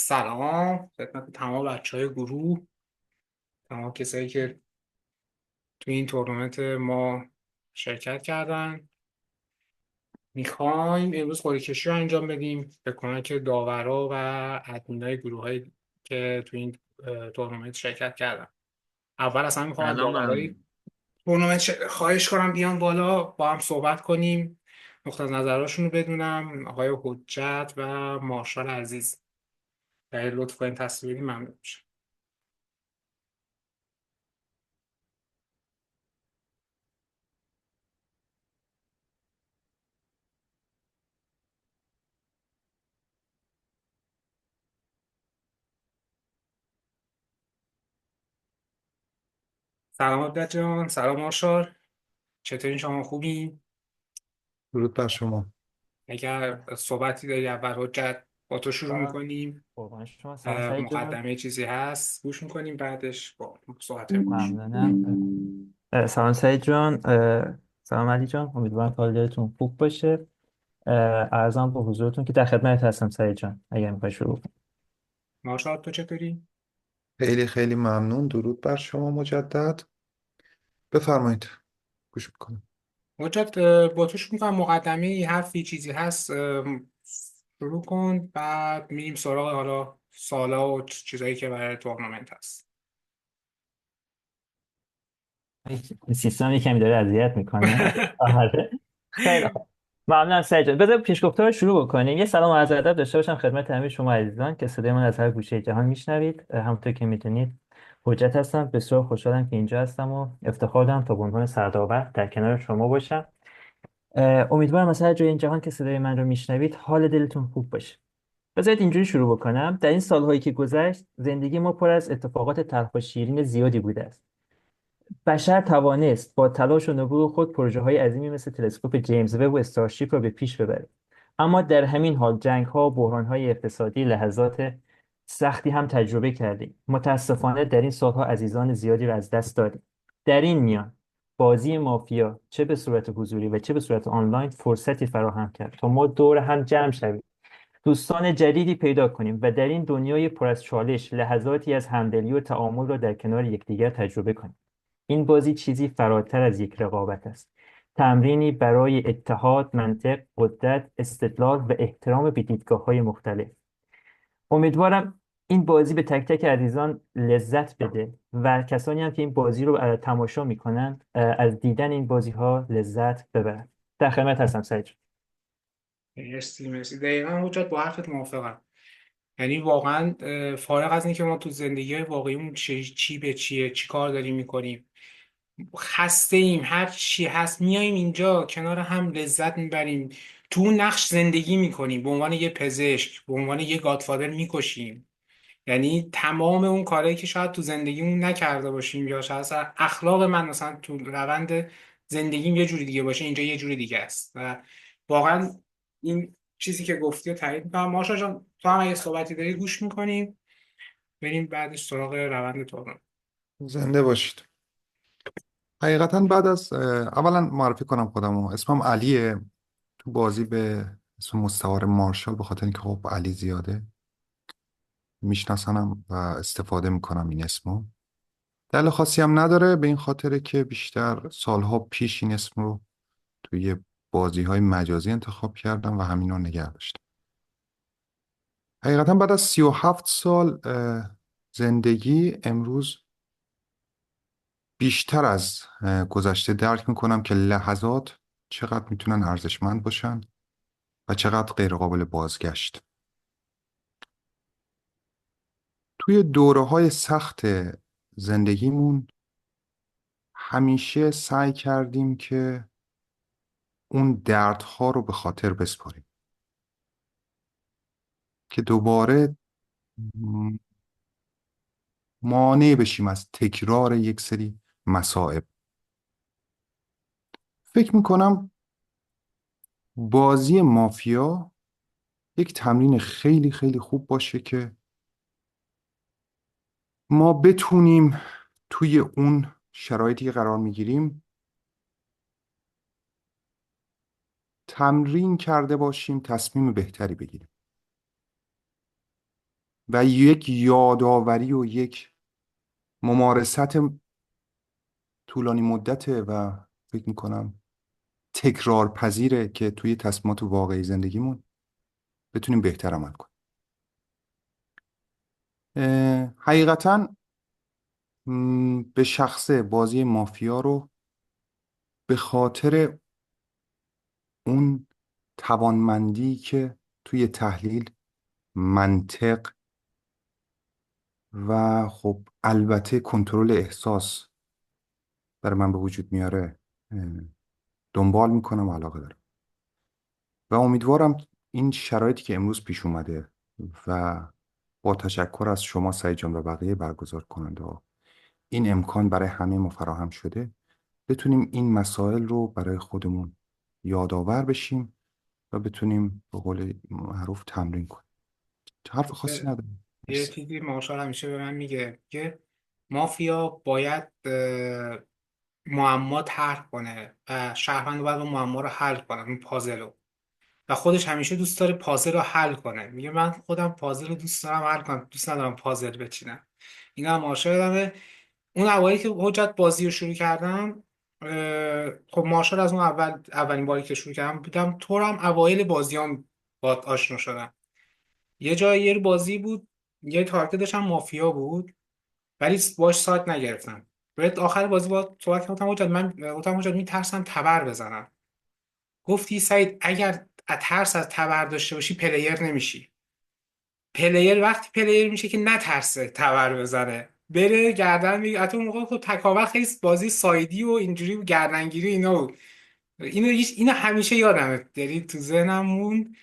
سلام خدمت تمام بچهای گروه، تمام کسایی که تو این تورنمنت ما شرکت کردن. میخوایم امروز قرعه کشی رو انجام بدیم به کمک داورا و ادمینای گروهایی که تو این تورنمنت شرکت کردن. اول اصلا میخوام از داورای سلام. تورنمنت خواهش کنم بیان بالا با هم صحبت کنیم، نقطه نظراشون رو بدونم. آقای حجت و مارشال عزیز اگه لطف کنیم تصویر بدیم ممنون میشه. سلام عبدت جان، سلام مارشال، چطورین شما خوبین؟ درود بر شما. اگر صحبتی داری اول حجت با تو شروع سلام. میکنیم. قربان شما. سلام سعید جان. مقدمه چیزی هست گوش میکنیم، بعدش با صحبت باش. ممنونم. سلام سعید جان. سلام علی جان. امیدوارم که حالتون خوب باشه. ارزم به حضورتون که در خدمت هستم سعید جان، اگر میخوای شروع کنیم. مارشال تو چطوری؟ خیلی خیلی ممنون. درود بر شما مجدد. بفرمایید، گوش میکنم. حجت با تو شروع میکنم، مقدمه ای حرفی چیزی هست شروع کن، بعد میریم سراغ حالا سالا و چیزایی که برای تورنمنت هست. این سیستم یکمی داره اذیت میکنه. آره. خیلی خوب. ممنونم سعید جان. بذار پیشگفتار رو شروع بکنیم. یه سلام و عرض ادب داشته باشم خدمت همه شما عزیزان که صدای من از هر گوشه جهان میشنوید. همونطور که میدونید حجت هستم. بسیار خوشحالم که اینجا هستم و افتخار دارم تا به عنوان سردابر در کنار شما باشم. امیدوارم از هر جای این جهان که صدای من رو میشنوید حال دلتون خوب باشه. بذارید اینجوری شروع بکنم. در این سالهایی که گذشت زندگی ما پر از اتفاقات تلخ و شیرین زیادی بوده است. بشر توانست با تلاش و نبوغ خود پروژه‌های عظیمی مثل تلسکوپ جیمز وب و استارشیپ را به پیش ببرد. اما در همین حال جنگ‌ها و بحران‌های اقتصادی لحظات سختی هم تجربه کردیم. متاسفانه در این سالها عزیزان زیادی را از دست دادیم. در این میان بازی مافیا چه به صورت حضوری و چه به صورت آنلاین فرصتی فراهم کرد تا ما دور هم جمع شویم، دوستان جدیدی پیدا کنیم و در این دنیای پر از چالش لحظاتی از همدلی و تعامل را در کنار یکدیگر تجربه کنیم. این بازی چیزی فراتر از یک رقابت است. تمرینی برای اتحاد، منطق، قدرت، استدلال و احترام به دیدگاه‌های مختلف. امیدوارم این بازی به تک تک عزیزان لذت بده و کسانی هم که این بازی رو تماشا میکنن از دیدن این بازی ها لذت ببرن. در خدمت هستم سعید جان. مرسی مرسی، دقیقا حجت با حرفت موافقم. یعنی واقعا فارغ از اینکه ما تو زندگی واقعیمون چی به چیه، چی کار داریم میکنیم، خسته ایم، هر چی هست میایم اینجا کنار هم لذت میبریم، تو اون نقش زندگی میکنیم، به عنوان یه پزشک، به عنوان یه گادفادر میکشیم. یعنی تمام اون کارهایی که شاید تو زندگیمون نکرده باشیم، یا شاید اصلا اخلاق من مثلا تو روند زندگیم یه جوری دیگه باشه، اینجا یه جوری دیگه است. و واقعا این چیزی که گفتی رو تایید میکنم. ماشا جان تو هم اگه صحبتی داری گوش میکنیم، بریم بعدش سراغ روند تورنمنت. زنده باشید. حقیقتا بعد از اولا معرفی کنم خودمو، اسمم علیه. تو بازی به اسم مستعار مارشال به خاطر اینکه خب علی زیاده میشناسنم و استفاده میکنم این اسمو. دلیل خاصی هم نداره، به این خاطره که بیشتر سالها پیش این اسم رو توی بازی های مجازی انتخاب کردم و همین رو نگه داشتم. حقیقتا بعد از 37 سال زندگی امروز بیشتر از گذشته درک میکنم که لحظات چقدر میتونن ارزشمند باشن و چقدر غیر قابل بازگشت. توی دوره های سخت زندگیمون همیشه سعی کردیم که اون دردها رو به خاطر بسپاریم که دوباره مانع بشیم از تکرار یک سری مصائب. فکر میکنم بازی مافیا یک تمرین خیلی خیلی خوب باشه که ما بتونیم توی اون شرایطی که قرار میگیریم تمرین کرده باشیم تصمیم بهتری بگیریم. و یک یادآوری و یک ممارست طولانی مدته و فکر میکنم تکرار پذیره که توی تصمیمات واقعی زندگیمون بتونیم بهتر عمل کنیم. حقیقتا به شخص بازی مافیا رو به خاطر اون توانمندی که توی تحلیل، منطق و خب البته کنترل احساس برای من به وجود میاره دنبال میکنم و علاقه دارم و امیدوارم این شرایطی که امروز پیش اومده و با تشکر از شما سعید جان و بقیه برگزار کننده ها این امکان برای همه ما فراهم شده، بتونیم این مسائل رو برای خودمون یادآور بشیم و بتونیم به قول معروف تمرین کنیم. حرف خاصی ندارم. یه مرسی. چیزی مارشال همیشه به من میگه که مافیا باید معما طرح کنه و شهروند باید اون معما رو حل کنه، اون پازل رو. و خودش همیشه دوست داره پازل رو حل کنه. میگه من خودم پازل رو دوست دارم حل کنم، دوست ندارم پازل بچینم. این هم عاشقمه. اون اوایلی که حجت بازی رو شروع کردم، خب مارشال از اون اولین باری که شروع کردم بودم، طورم اوایل بازیام با آشنا شدم. یه جایی یه بازی بود، یه تارگت داشتم مافیا بود، ولی باش سایت نگرفتم. بعد آخر بازی با صحبت کردم، گفتم حجت میترسم تبر بزنم. گفتی سعید اگر ترس از تبر داشته باشی پلیر نمیشی. پلیر وقتی پلیر میشه که نترسه تبر بزنه، بره گردن میگه. حتی اون موقع خب تکاور خیلی بازی سایدی و اینجوری و گردنگیری اینا بود. اینو همیشه یادمه، یعنی تو ذهنم موند.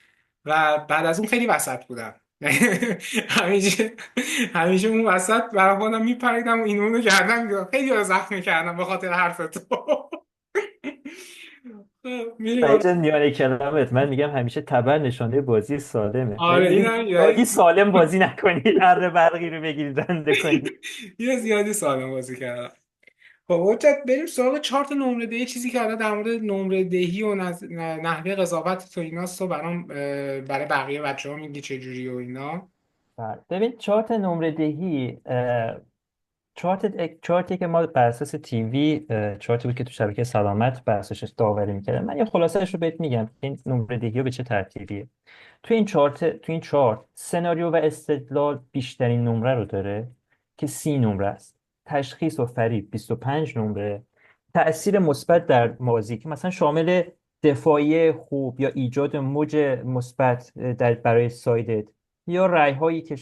و بعد از اون خیلی وسط بودم. همیشه همیشه اون وسط برای خودم میپریدم و این اونو گردن میگرفتم، خیلی رو زخمی کردم به خاطر حرف تو. میری. سعید جان، میانه کلامت من میگم همیشه تبر نشانه بازی سالمه. آره این هم زیادی یعنی سالم بازی نکنید، اره برقی رو بگیرید رنده کنید. یه زیادی سالم بازی کردم. خب حجت بریم سراغ چارت نمره دهی. چیزی که الان در مورد نمره دهی و نحوه قضاوت تو ایناست و برام برای بقیه بچه ها میگی چه جوری و اینا. بله. ببین چارت نمره دهی، چارتی که ما بر اساس تیوی، چارتی بود که تو شبکه سلامت بر اساسش داوری میکردن. من یه خلاصهش رو بهت میگم این نمره دهی به چه ترتیبیه. تو این چارت سناریو و استدلال بیشترین نمره رو داره که 30 نمره است. تشخیص و فریب 25 نمره. تأثیر مثبت در بازی که مثلا شامل دفاعی خوب یا ایجاد موج مثبت برای سایدت، یا رای هایی که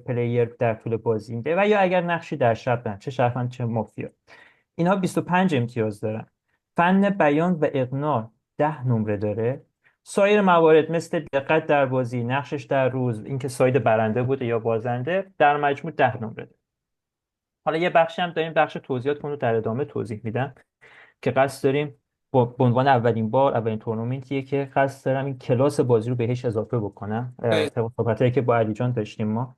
پلیر در طول بازی میده، و یا اگر نقشی در شب، چه شهروند چه مافیا. اینها 25 امتیاز دارن. فن بیان و اقناع 10 نمره داره. سایر موارد مثل دقت در بازی، نقشش در روز، اینکه ساید برنده بوده یا بازنده، در مجموع 10 نمره داره. حالا یه بخشی هم داریم، بخش توضیحات رو در ادامه توضیح میدم که قصد داریم به عنوان اولین تورنمنتیه که قصد دارم این کلاس بازی رو بهش اضافه بکنم، طبق صحبتایی که با علی جان داشتیم ما،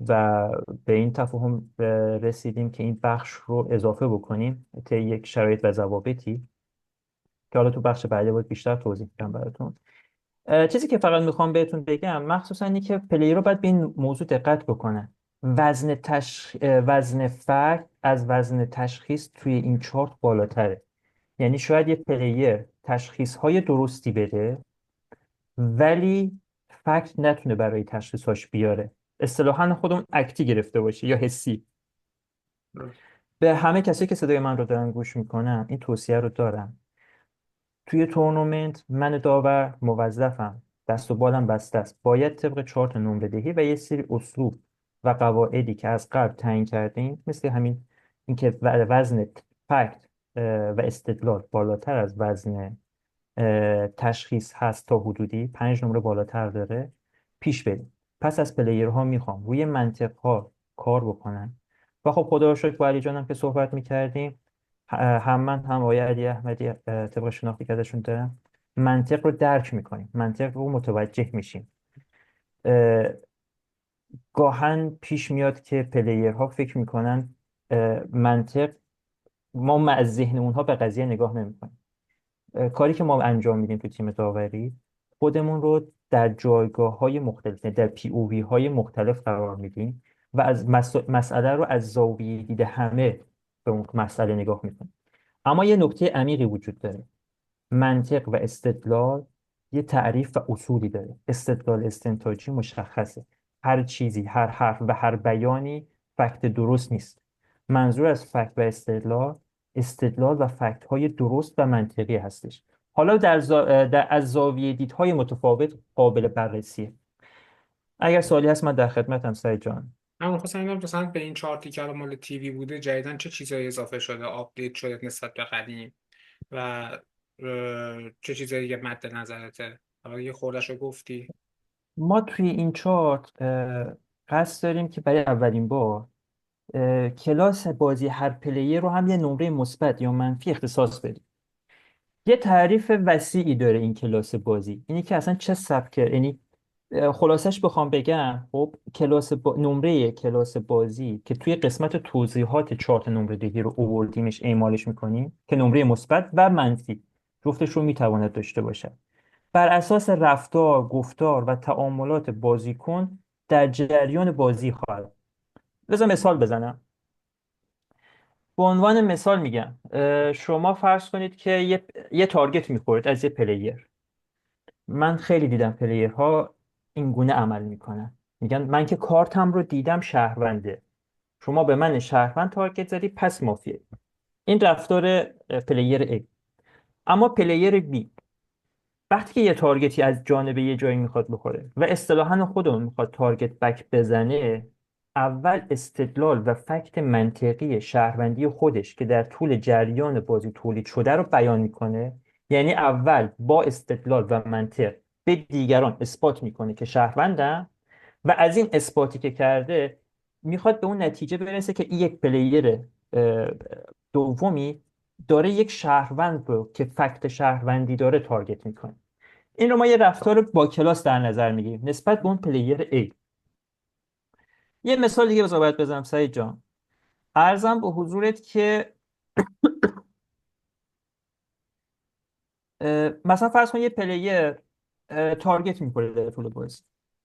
و به این تفاهم رسیدیم که این بخش رو اضافه بکنیم تا یک شرایط و ضوابطی که حالا تو بخش بعدی باید بیشتر توضیح میدم براتون. چیزی که فقط میخوام بهتون بگم مخصوصا اینه که پلیر رو باید به این موضوع دقت بکنن. وزن فرد از وزن تشخیص توی این چارت بالاتره. یعنی شاید یه پلیر تشخیص های درستی بده ولی فکت نتونه برای تشخیصاش بیاره، اصطلاحا خودمون اکتی گرفته باشه یا حسی. به همه کسی که صدای من رو دارن گوش میکنن این توصیه رو دارم: توی تورنمنت من داور موظفم، دست و بالم بسته است، باید طبق چارت نمره دهی و یه سری اصول و قواعدی که از قبل تعیین کردیم، مثل همین اینکه وزن فکت و استدلال بالاتر از وزن تشخیص هست تا حدودی 5 نمره بالاتر داره، پیش بریم. پس از پلیرها میخوام روی منطق ها کار بکنن. و خب خدا رو شکر با علی جانم که صحبت میکردیم، هم من هم آقای علی احمدی طبق شناختی که ازشون دارم منطق رو درک میکنیم، منطق رو متوجه میشیم. گاهن پیش میاد که پلیرها فکر میکنن منطق، ما از ذهن اونها به قضیه نگاه نمیکنیم. کاری که ما انجام میدیم تو تیم داوری، خودمون رو در جایگاه های مختلف، در پی او وی های مختلف قرار میدیم و از مسئله رو از زاویه دید همه به اون مسئله نگاه میکنیم. اما یه نکته عمیقی وجود داره. منطق و استدلال یه تعریف و اصولی داره. استدلال استنتاجی مشخصه. هر چیزی، هر حرف و هر بیانی فکت درست نیست. منظور از فکت و استدلال و فکت های درست و منطقی هستش. حالا از زاویه دیدهای متفاوت قابل بررسیه. اگر سوالی هست من در خدمتم سعید جان. من می‌خواستم ببینم مثلا به این چارتی که الان مال تیوی بوده جدیدن چه چیزایی اضافه شده، آپدیت شده نسبت به قدیم و چه چیزایی دیگه مد نظرته؟ حالا یه خوردش رو گفتی. ما توی این چارت قصد داریم که برای اولین بار کلاس بازی هر پلیر رو هم یه نمره مثبت یا منفی اختصاص بدیم. یه تعریف وسیعی داره این کلاس بازی. اینی که اصلا چه سبکه، یعنی خلاصش بخوام بگم، خب نمره کلاس بازی که توی قسمت توضیحات چارت نمره دهی رو آوردیمش اعمالش میکنیم که نمره مثبت و منفی جفتش رو میتواند داشته باشد. بر اساس رفتار، گفتار و تعاملات بازیکن در جریان بازی خواهد. بذار مثال بزنم. به عنوان مثال میگم شما فرض کنید که یه تارگت میخورید از یه پلیر. من خیلی دیدم پلیرها این گونه عمل میکنن، میگن من که کارتم رو دیدم شهرونده، شما به من شهروند تارگت زدی پس مافیه. این رفتار پلیر A. اما پلیر B وقتی که یه تارگتی از جانب یه جایی میخواد بخوره و اصطلاحاً خودمون میخواد تارگت بک بزنه، اول استدلال و فکت منطقی شهروندی خودش که در طول جریان بازی تولید شده رو بیان میکنه. یعنی اول با استدلال و منطق به دیگران اثبات میکنه که شهروندم و از این اثباتی که کرده میخواد به اون نتیجه برسه که این یک پلیر دومی داره یک شهروند رو که فکت شهروندی داره تارگت میکنه. این رو ما یه رفتار با کلاس در نظر میگیریم نسبت به اون پلیر A. یه مثال دیگه باید بزنم سعید جان. عرضم به حضورت که مثلا فرض کن یه پلیر تارگت میکنه در طول بازی،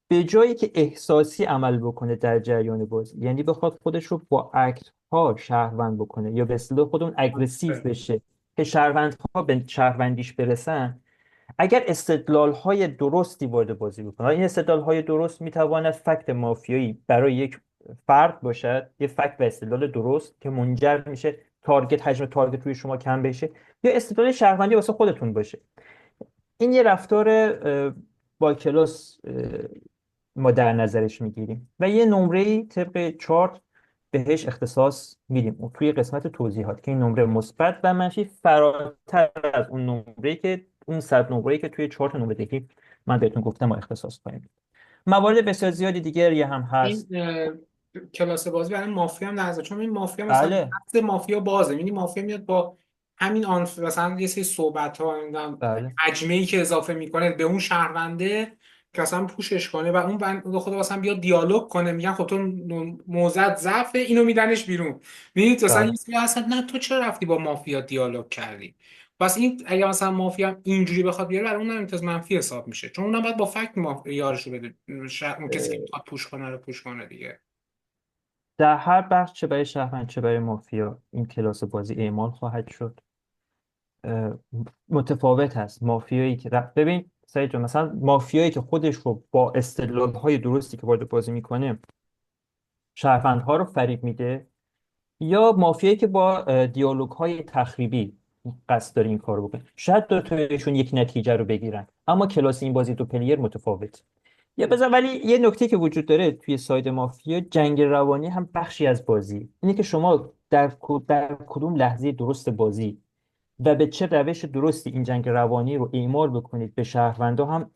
به جایی که احساسی عمل بکنه در جریان بازی، یعنی بخواد خودش رو با اکت ها شهروند بکنه یا به اصطلاح خودمون اگریسیو بشه که شهروندها به شهروندیش برسن، اگر استدلال های درستی وارد بازی بکنه، این استدلال های درست میتواند فکت مافیایی برای یک فرد باشد، یه فکت و استدلال درست که منجر میشه حجم تارگت روی شما کم بشه، یا استدلال شهروندی واسه خودتون باشه. این یه رفتار با کلاس ما در نظرش میگیریم و یه نمره طبق چارت بهش اختصاص میدیم و توی قسمت توضیحات که این نمره مثبت و منفی فراتر از اون اون 100 نمره‌ای که توی چارت نمره دهی من بهتون گفتم ما اختصاص کنیم. موارد بسیار زیادی دیگری هم این هست. کلاس بازی برای مافیا هم نظر، چون این مافیا مثلا بله بحث مافیا بازه، یعنی مافیا میاد با همین مثلا یه سری صحبت ها بله مجمعی که اضافه میکنه به اون شهرونده که اصلا پوشش کنه و اون بنده خدا مثلا بیاد دیالوگ کنه، میگن خب تو موزت ضعفه، اینو میدنش بیرون. میدید مثلا یه بله سری هستن نه تو چرا رفتی با مافیا دیالوگ کردی. پس این اگه مثلا مافیا هم اینجوری بخواد بیاره برای اونم امتیاز منفی حساب میشه، چون اونم باید با فکت یارشو بده، اون کسی که میخواد پوش کنه رو پوش کنه دیگه. در هر بخش چه برای شهروند چه برای مافیا این کلاس بازی اعمال خواهد شد. متفاوت هست مافیایی که ببین سعید جان، مثلا مافیایی که خودش رو با استدلال های درستی که وارد بازی میکنه شهروندها رو فریب میده، یا مافیایی که با دیالوگ های تخریبی قصد داره این کار رو بکنه. شاید دو تایشون یک نتیجه رو بگیرن اما کلاس این بازی دو پلیر متفاوت. یا بذار ولی یه نکته که وجود داره توی ساید مافیا، جنگ روانی هم بخشی از بازی. اینه که شما در کدوم لحظه درست بازی و به چه روش درستی این جنگ روانی رو اعمال بکنید به شهروندا هم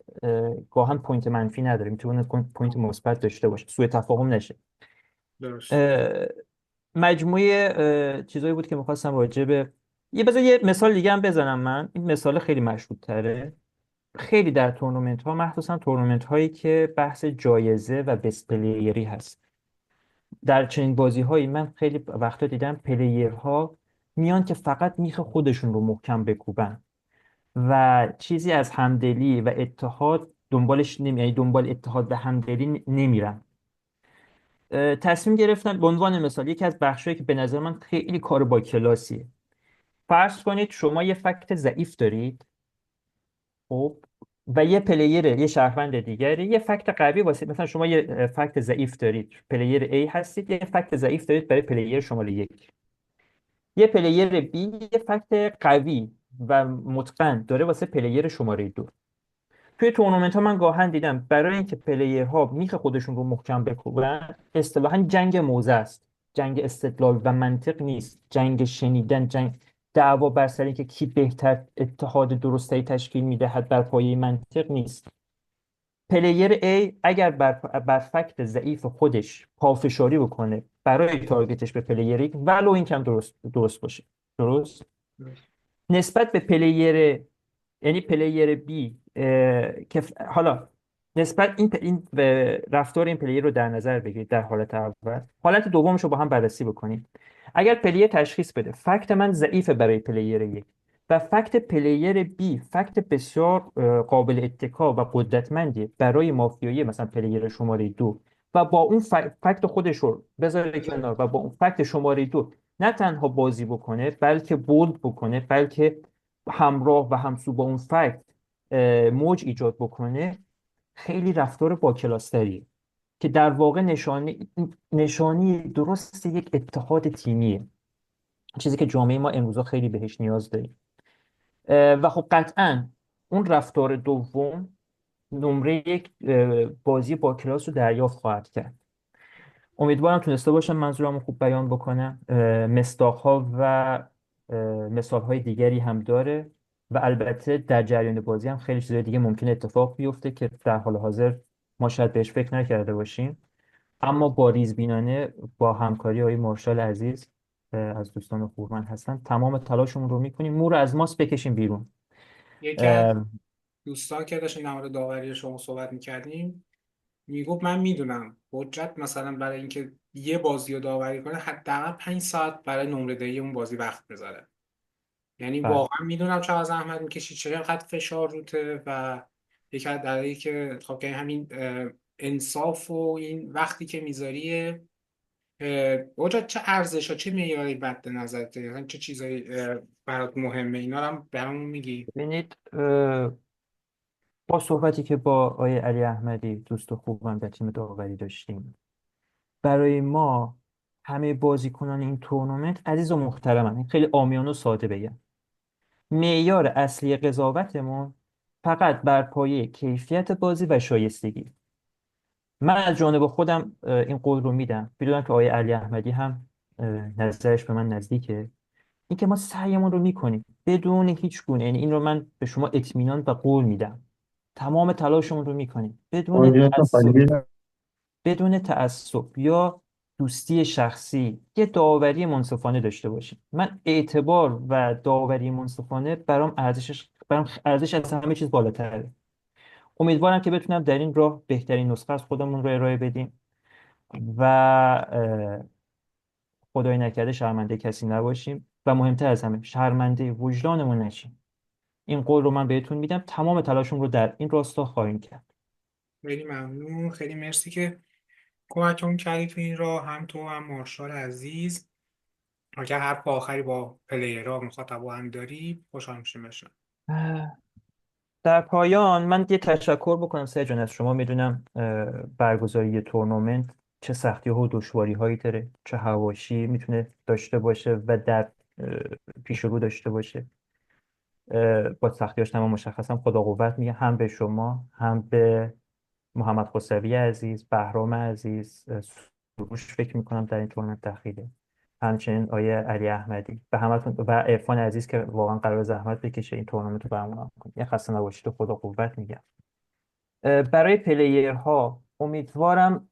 گاهن پوینت منفی نداره، میتونه پوینت مثبت داشته باشه، سوء تفاهم نشه. درست. اه، مجموعه چیزایی بود که میخواستم راجع به بذار یه مثال دیگه هم بزنم. من این مثال خیلی مشهور تره. خیلی در تورنمنت ها، مخصوصا تورنمنت هایی که بحث جایزه و بست پلیری هست، در چنین بازی هایی من خیلی وقتا دیدم پلیرها میان که فقط میخه خودشون رو محکم بکوبن و چیزی از همدلی و اتحاد دنبالش یعنی دنبال اتحاد و همدلی نمیرن. تصمیم گرفتن به عنوان مثال یکی از بخشایی که به نظر من خیلی کار با کلاسیه. فرض کنید شما یه فکت ضعیف دارید، خب، و یه پلیر، یه شهروند دیگری یه فکت قوی واسه، مثلا شما یه فکت ضعیف دارید، پلیر A هستید، یه فکت ضعیف دارید برای پلیر شماره یک. یه پلیر B یه فکت قوی و متقن داره واسه پلیر شماره دو. توی تورنمنت ها من گاهن دیدم برای اینکه پلیرها میخ خودشون رو محکم بکوبن، اصطلاحا جنگ موزه است، جنگ استدلال و منطق نیست، جنگ شنیدن، جنگ دعوا بر سر اینکه کی بهتر اتحاد درستایی تشکیل میدهد بر پایه منطق نیست. پلیر A اگر بر فکت ضعیف خودش پافشاری بکنه برای تارگتش به پلیر یک، ولو این کم درست باشه، درست، نسبت به پلیر، یعنی پلیر بی حالا نسبت این به رفتار این پلیر رو در نظر بگیرید در حالت اول، حالت دومش رو با هم بررسی بکنید. اگر پلیر تشخیص بده فکت من ضعیفه برای پلیر یک و فکت پلیر بی فکت بسیار قابل اتکا و قدرتمندی برای مافیایی مثلا پلیر شماره دو، و با اون فکت خودش رو بذاره کنار و با اون فکت شماره دو نه تنها بازی بکنه بلکه بولد بکنه، بلکه همراه و همسو با اون فکت موج ایجاد بکنه، خیلی رفتار با کلاستریه که در واقع نشانی درست یک اتحاد تیمیه، چیزی که جامعه ما امروزا خیلی بهش نیاز داریم. و خب قطعا اون رفتار دوم نمره یک بازی با کلاس رو دریافت خواهد کرد. امیدوارم تونسته باشم منظورم رو خوب بیان بکنم. مصداق‌ها و مثال‌های دیگری هم داره و البته در جریان بازی هم خیلی چیزای دیگه ممکنه اتفاق بیفته که در حال حاضر ما شاید بهش فکر نکرده باشیم، اما با ریزبینانه با همکاری آقای مارشال عزیز از دوستان خوب من هستن تمام تلاشمون رو میکنیم مو رو از ماست بکشیم بیرون. یکی از اه، دوستان که داشتیم در مورد داوری شما صحبت میکردیم میگفت من میدونم حجت مثلا برای اینکه یه بازی رو داوری کنه حداقل 5 ساعت برای نمره دهی اون بازی وقت بذاره. یعنی بله. واقعا میدونم چقدر زحمت میکشی، چقدر فشار روته و یکی از دلایلی که خب که همین انصاف و این وقتی که میذاری حجت چه ارزش ها چه معیاری مد نظرته، مثلا چه چیزایی برات مهمه، اینا رو هم برامون میگی. ببینید، با صحبتی که با آقای علی احمدی دوست خوبم در تیم داوری داشتیم، برای ما همه بازیکنان این تورنمنت عزیز و محترمن. این خیلی عامیانه و ساده بگم، معیار اصلی قضاوتمون فقط بر پایه کیفیت بازی و شایستگی. من از جانب خودم این قول رو میدم، بدونم که آقای علی احمدی هم نظرش به من نزدیکه، اینکه ما سعیمون رو میکنیم بدون هیچ گونه، یعنی این رو من به شما اطمینان و قول میدم، تمام تلاشمون رو میکنیم بدون تعصب یا دوستی شخصی یه داوری منصفانه داشته باشیم. من اعتبار و داوری منصفانه برام ارزش از همه چیز بالاتره. امیدوارم که بتونم در این راه بهترین نسخه از خودمون رو ارائه بدیم و خدای نکرده شرمنده کسی نباشیم و مهمتر از همه شرمنده وجدانمون نشیم. این قول رو من بهتون میدم، تمام تلاشم رو در این راستا خواهیم کرد. خیلی ممنون، خیلی مرسی که کمکمون کردی تو این راه، هم تو هم مارشال عزیز. اگر حرف آخری با پلیرها مخاطبا هم داری خوشحال میشیم بشنویم. در پایان من یه تشکر بکنم سعید جان از شما. میدونم برگزاری یه تورنمنت چه سختی ها و دشواری هایی داره، چه حواشی میتونه داشته باشه و در پیش رو داشته باشه. با سختیاش تمام مشخصم خدا قوت میگه، هم به شما هم به محمد خسروی عزیز، بهرام عزیز، سروش فکر میکنم در این تورنمنت دخیله، همچنین آیه علی احمدی و همتون و عرفان عزیز که واقعا قرار زحمت بکشه این تورنمنت رو برگزار کنه. یه خسته نباشید و خدا قوت میگم. برای پلیرها امیدوارم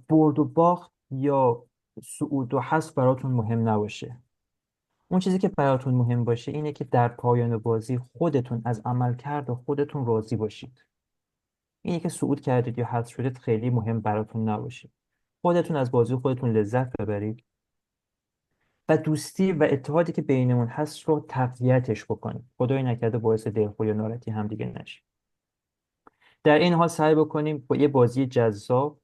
برد و باخت یا صعود و حذف براتون مهم نباشه. اون چیزی که براتون مهم باشه اینه که در پایان بازی خودتون از عمل کرد و خودتون راضی باشید. اینه که صعود کردید یا حذف شدید خیلی مهم براتون نباشه. خودتون از بازی خودتون لذت ببرید و دوستی و اتحادی که بینمون هست رو تقویتش بکنید. خدای نکرده باعث دلخوری یا ناراحتی هم دیگه نشه. در این حال سعی بکنیم با یه بازی جذاب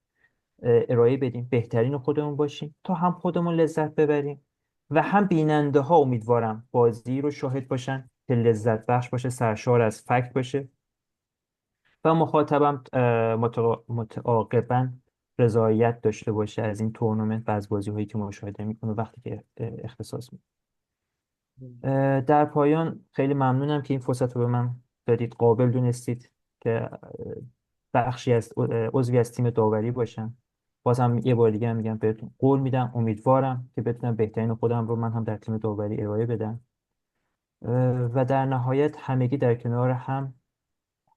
ارائه بدیم، بهترین خودمون باشیم تا هم خودمون لذت ببریم و هم بیننده ها امیدوارم بازی رو شاهد باشن که لذت بخش باشه، سرشار از فکت باشه و مخاطبم متعاقبا رضایت داشته باشه از این تورنمنت و از بازی هایی که مشاهده میکنه وقتی که اختصاص میده. در پایان خیلی ممنونم که این فرصت رو به من دادید، قابل دونستید که بخشی از عضوی از تیم داوری باشم. بازم یه بار دیگه هم میگم بهتون قول میدم، امیدوارم که بتونم بهترین خودم رو من هم در تیم داوری ارائه بدم و در نهایت همگی در کنار هم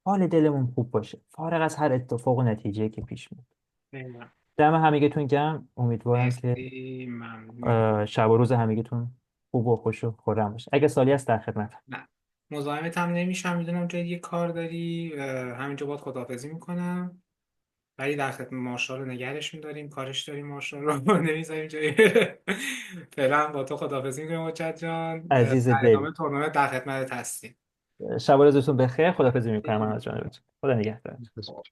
حال دلمون خوب باشه فارغ از هر اتفاق و نتیجه که پیش میاد. خیلی دم همگیتون گرم، امیدوارم که مرسی، ممنون. شب و روز همگیتون خوب و خوش و خورم باشه. اگه سوالی هست در خدمت. نه، مزاحمت هم نمیشم، میدونم جای یه کار داری، همینجا باید خداحافظی میکنم، ولی در خدمت مارشال رو نگرش میداریم، کارش داریم، مارشال رو نمیذاریم جایی. فعلا با تو خداحافظی میکنیم حجت جان، در عزیز دل، ادامه تورنمنت در خدمت هستیم. شب و روزتون بخیر. خداحافظی میکنم من از جانبتون. خدا نگهدار.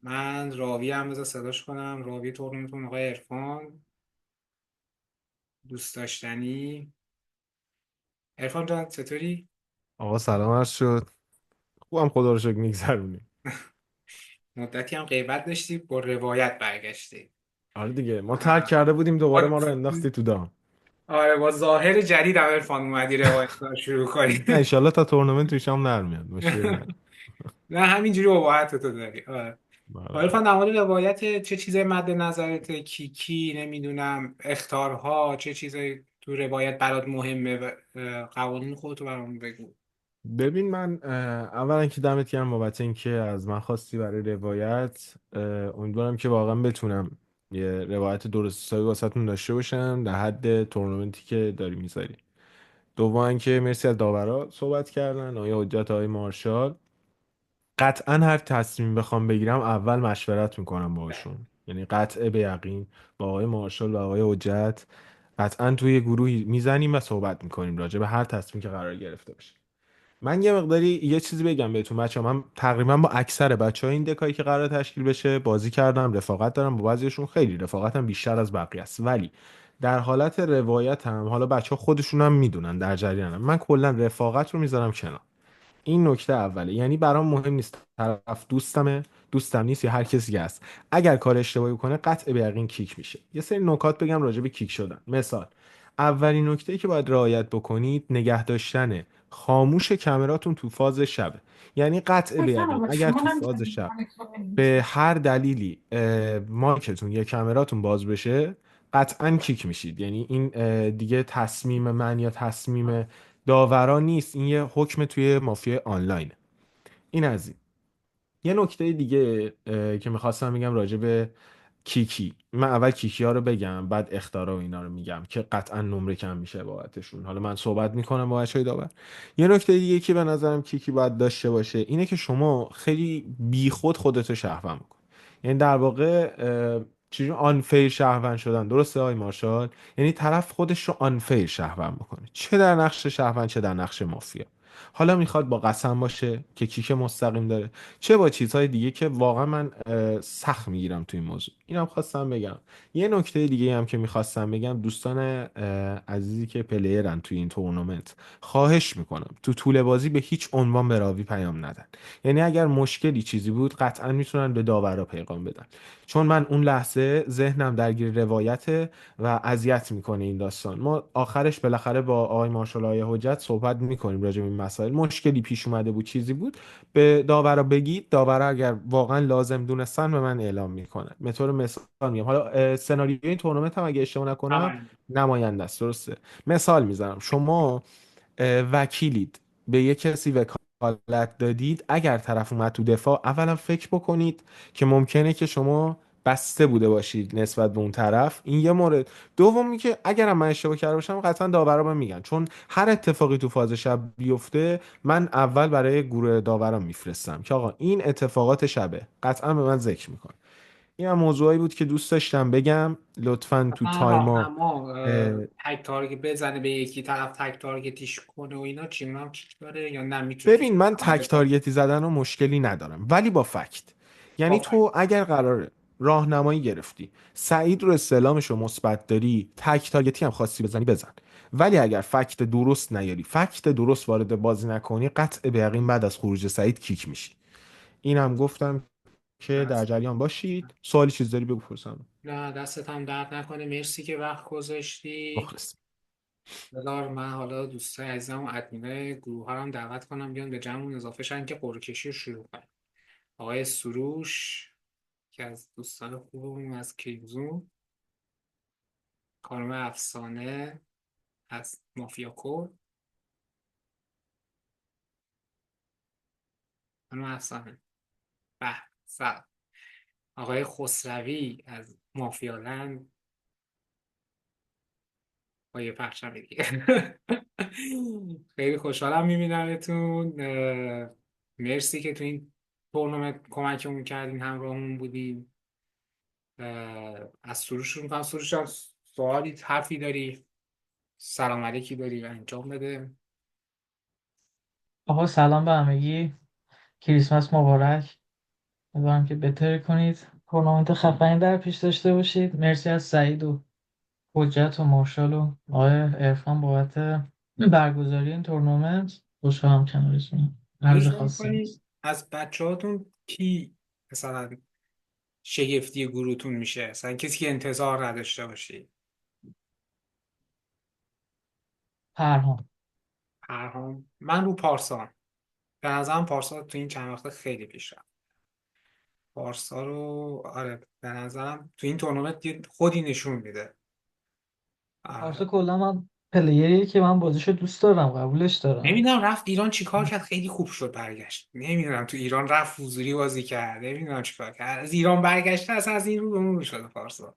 من راوی هم بذار صداش کنم، راوی تورنمنتون آقای عرفان، دوست داشتنی. عرفان جان چطوری؟ آقا سلام عرض شد. خوبم خدا رو شکر میگذرونیم. مدتی هم غیبت داشتی، با روایت برگشتی. آره دیگه ما ترک کرده بودیم دوباره با ما رو انداختی تو دام. آره، با ظاهر جدید هم عرفان اومدی روایت رو شروع کنی. نه انشالله تا تورنمنت توش هم در میاد مشکلی نه. نه همینجوری اباحت تو داری. آره. آره. عرفان در مورد روایت چه چیزای مد نظرته؟ کیکی نمیدونم اخطارها، چه چیزایی تو روایت برات مهمه و قوانین خودتو برام بگو. ببین من اولا که دمت گرم بابت اینکه از من خواستی برای روایت. امیدوارم که واقعا بتونم یه روایت درست حسابی واسهتون داشته باشم در حد تورنمنتی که داری میذاری. دوم که مرسی از داورا صحبت کردن، آقای حجت، آقای مارشال. قطعا هر تصمیم بخوام بگیرم اول مشورت میکنم باهاشون، یعنی قطع به یقین با آقای مارشال و آقای حجت قطعا توی گروهی میزنیم و صحبت میکنیم راجع به هر تصمیمی که قرار گرفته باشه. من یه مقداری یه چیزی بگم بهتون بچه من تقریبا با اکثر بچه ها این دکایی که قرار تشکیل بشه بازی کردم، رفاقت دارم با بعضیشون، خیلی رفاقتم بیشتر از بقیه است، ولی در حالت روایت هم حالا بچه ها خودشون هم میدونن در جریانم، من کلا رفاقت رو میذارم کنار. این نکته اوله، یعنی برام مهم نیست طرف دوستمه دوستم نیست یا هر کسی که هست، اگر کار اشتباهی کنه قطع به یقین کیک میشه. یه سری نکات بگم راجع به کیک شدن. مثال، اولین نکته که باید رعایت بکنید نگه داشتن خاموش کامراتون تو فاز شبه. یعنی قطع به یقین اگر تو فاز شب به هر دلیلی مایکتون یا کامراتون باز بشه قطعا کیک میشید. یعنی این دیگه تصمیم من یا تصمیم داورا نیست، این یه حکم توی مافیا آنلاین. این از این. یه نکته دیگه که میخواستم بگم راجع به کیکی، من اول کیکی ها رو بگم بعد اخطارا و اینا رو میگم که قطعا نمره کم میشه بابتشون. حالا من صحبت میکنم با بچهای داور. یه نکته دیگه که به نظرم کیکی باید داشته باشه اینه که شما خیلی بیخود خودتو شهروند بکن. یعنی در واقع چیزی آنفیر شهروند شدن، درسته آقای مارشال؟ یعنی طرف خودش رو آنفیر شهروند بکنه، چه در نقش شهروند چه در نقش مافیا. حالا میخواد با قسم باشه که کیک مستقیم داره، چه با چیزهای دیگه که واقعا من سخت میگیرم تو این موضوع. اینم خواستم بگم. یه نکته دیگه هم که میخواستم بگم، دوستان عزیزی که پلیرن توی این تورنمنت، خواهش میکنم تو طول بازی به هیچ عنوان به راوی پیام ندن. یعنی اگر مشکلی چیزی بود قطعا میتونن به داورا پیغام بدن، چون من اون لحظه ذهنم درگیر روایته و اذیت میکنه این داستان. ما آخرش بالاخره با آقای مارشال آقای حجت صحبت میکنیم راجع به این مسائل، مشکلی پیش اومده بود چیزی بود به داورا بگید، داورا اگر واقعا لازم دونستن به من اعلام میکنن. به طور مثال میگم، حالا سناریوی این تورنمنت هم اگه اشتباه نکنم آره. نماینده است، درسته؟ مثال میزنم، شما وکیلید، به یه کسی وکالت دادید، اگر طرف اومد تو دفاع اولا فکر بکنید که ممکنه که شما بسته بوده باشید نسبت به اون طرف، این یه مورد. دومی که اگرم من اشتباه کرده باشم قطعا داورا بهم میگن، چون هر اتفاقی تو فاز شب بیفته من اول برای گروه داورا میفرستم که آقا این اتفاقات شبه، قطعا به من ذکر میکن. این هم موضوعی بود که دوست داشتم بگم. لطفا تو مثلا تایما راهنما تک تارگت بزنه به یکی، طرف تک تارگتیش کنه و اینا، چی اونم کیک داره یا نه میتونه کیک ببین من کنه؟ تک تارگتی زدن و مشکلی ندارم ولی با فکت. یعنی آفرین. تو اگر قراره راهنمایی گرفتی، سعید رو استعلامش رو مثبت داری، تک تارگتی هم خواستی بزنی بزن. ولی اگر فکت درست نیاری، فکت درست وارد بازی نکنی، قطع به یقین بعد از خروج سعید کیک میشی. اینم گفتم که در دست جریان باشید. سوالی چیز داری بگو پرسم. نه، دستت هم درد نکنه، مرسی که وقت گذاشتی. مخلص. بذار من حالا دوستای عزیزم و ادمینای گروه ها رو هم دعوت کنم بیان به جمعمون اضافه شن که قرعه کشی رو شروع کنیم. آقای سروش که از دوستان خوبمون از کریمزون، خانم افسانه از مافیا کور، خانم افسانه به سلام، آقای خسروی از مافیالند با یه پخشم دیگه. خیلی خوشحالم میبینمتون. مرسی که تو این تورنمنت کمکمون کردین، همراهمون بودین. از سروش رو میکنم. سروش جان، سوالی حرفی داری، سلام علیکی داری انجام بده. آقا سلام به همگی، کریسمس مبارک. امیدوارم که بهتر کنید، تورنمنت خفنی در پیش داشته باشید. مرسی از سعید و حجت و مارشال و آقای عرفان بابت برگزاری این تورنمنت. خوشحالم کنارتونم. عرض آرزو خاصی میکنی نیست. از بچه هاتون کی مثلا شگفتی گروهتون میشه، مثلا کسی که انتظار نداشته باشی؟ پرهام. پرهام. من رو پارسان، به نظرم پارسا تو این چند وقته خیلی پیش رفت. پارسا رو آره به نظرم تو این تورنمنت خودی نشون میده. پارسا آره. کلا من پلیریه که من بازیشو دوست دارم، قبولش دارم. نمیدونم رفت ایران چیکار کرد، خیلی خوب شد برگشت. نمیدونم تو ایران رفت حضوری بازی کرد، نمیدونم چیکار کرد، از ایران برگشته اصلا از این رو به اون رو شده پارسا.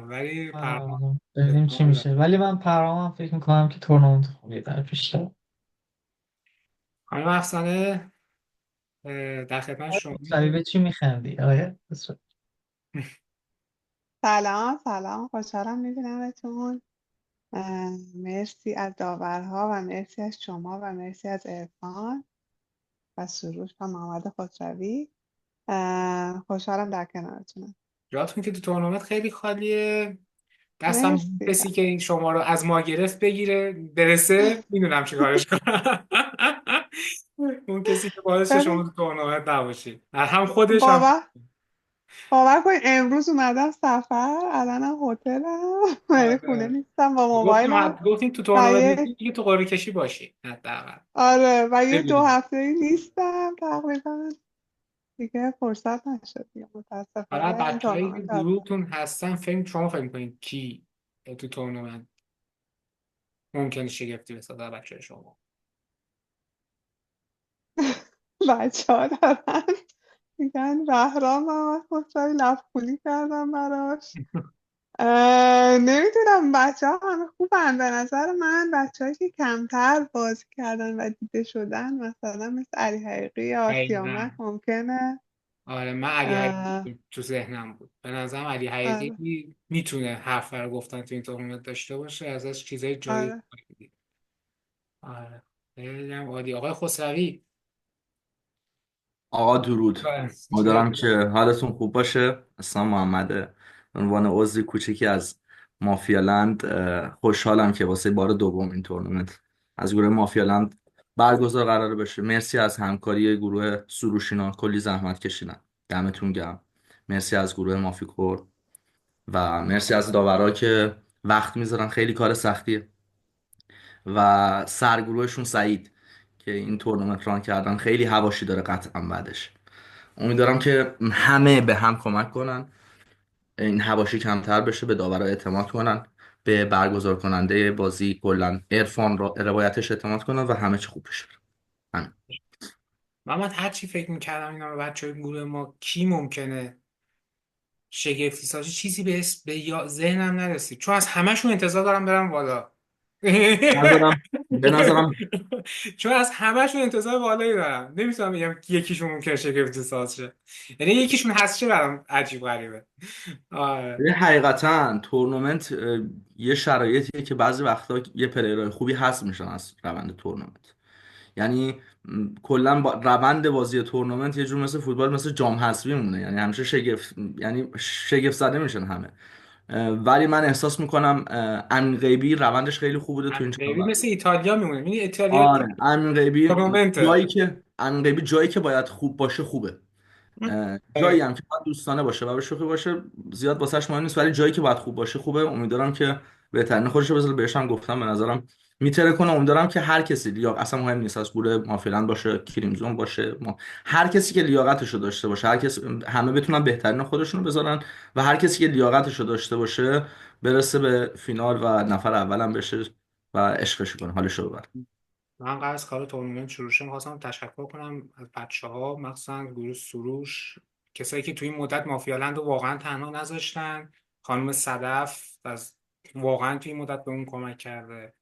ولی پرهام ببینیم چی احتمال داره. میشه، ولی من پرهامم فکر میکنم که تورنمنت خوبی در پیش داره. خانم افسانه، در خدمت شما. سریع به چی میخندی آیا؟ سلام سلام، خوشحالم میبینمتون. مرسی از داورها و مرسی از شما و مرسی از عرفان و سروش و محمد خسروی. خوشحالم در کنارتونم. جاتون که تو تورنمنت خیلی خالیه. دستم مرسی. کسی که این شما رو از ما گرفت بگیره برسه، میدونم چی کارش کنم. اون کسی که باعث شه شما ببین، تو تورنمنت نباشی، هم خودش هم. باور باور کنید امروز اومدم سفر، الانم هتلم. یعنی خونه آره. نیستم، با موبایلم گفتیم تو و تورنمنت یه نیستی دیگه، تو قرعه کشی باشی حداقل آره و یه دو ببینیم. هفته نیستم تقریبا، دیگه فرصت نشد دیگه حالا متاسفانه. این بچه‌هایی که تورنمنت از گروهتون هستن، شما فکر کنید کی تو تورنمنت ممکنه شگفتی بسازه از بچه شما؟ بچه ها دارن میگن بهرام و خسروی لفظی کردم براش. نمیدونم، بچه ها همه خوبن به نظر من. بچه هایی که کمتر بازی کردن و دیده شدن مثلا مثل علی حقیقی یا دقیقاً. آسیامک ممکنه. آره، من علی اه، حقیقی تو ذهنم بود. به نظرم علی آره حقیقی میتونه حرف رو گفتن تو این تورنمنت داشته باشه، ازش چیزای جایی آره بگید. آره. خیلی هم عالی. آقای خسروی. آقا درود. امیدوارم چه- که حالتون خوب باشه. اسمم محمده، به عنوان عضو کوچیکی از مافیالند خوشحالم که واسه بار دوم این تورنمنت از گروه مافیالند برگزار قرار بشه. مرسی از همکاری گروه سروشینا، کلی زحمت کشیدن، دمتون گرم. مرسی از گروه مافیکور و مرسی از داورا که وقت میذارن، خیلی کار سختیه، و سرگروهشون سعید که این تورنمنت ران کردن. خیلی حواشی داره قطعا بعدش. امیدوارم که همه به هم کمک کنن، این حواشی کمتر بشه، به داورا اعتماد کنن، به برگزار کننده بازی کلا عرفان روایتش اعتماد کنن و همه چی خوب بشه. همین. محمد، هر چی فکر میکردم اینا بچه های گروه ما کی ممکنه شگفتی سازی، چیزی ذهنم نرسید، چون از همهشون انتظار دارم برم بالا. به نظرم چون از همهشون انتظار بالایی دارم، نمیتونم بگم یکیشون ممکنه شگفتی ساز شه. یعنی یکیشون هست چه برام عجیب غریبه. آره. ببین، حقیقتا تورنمنت یه شرایطیه که بعضی وقتا یه پلیرهای خوبی هست میشن از روند تورنمنت. یعنی کلا روند بازی تورنمنت یه جور مثل فوتبال، مثل جام حذفی مونه، یعنی همیشه شگفت، یعنی شگفت زده میشن همه. ولی من احساس میکنم امین غیبی روندش خیلی خوب بوده تو این چند غیبی وقت. مثل ایتالیا میمونه، میدونی ایتالیا آره، تورنمنته. امین غیبی جایی که باید خوب باشه خوبه. جایی آره. هم که باید دوستانه باشه و به شوخی باشه زیاد واسش مهم نیست، ولی جایی که باید خوب باشه خوبه. امیدوارم که بهترین خودش رو بذاره. بهش هم گفتم به نظرم میتره کنه. امیدوارم که هر کسی اصلا مهم نیست، از گروه مافیلند باشه، کریمزون باشه، هر کسی که لیاقتش رو داشته باشه، هر کس، همه بتونن بهترین خودشون رو بذارن و هر کسی که لیاقتش رو داشته باشه برسه به فینال و نفر اولم بشه و عشقش کنه، حالش رو ببره. من قبل از کار تورنمنت شروع شه می‌خواستم تشکر کنم از بچه‌ها، مخصوصا گروه سروش، کسایی که توی این مدت مافیالند رو واقعا تنها نذاشتن. خانم صدف واقعا توی این مدت به اون کمک کرده.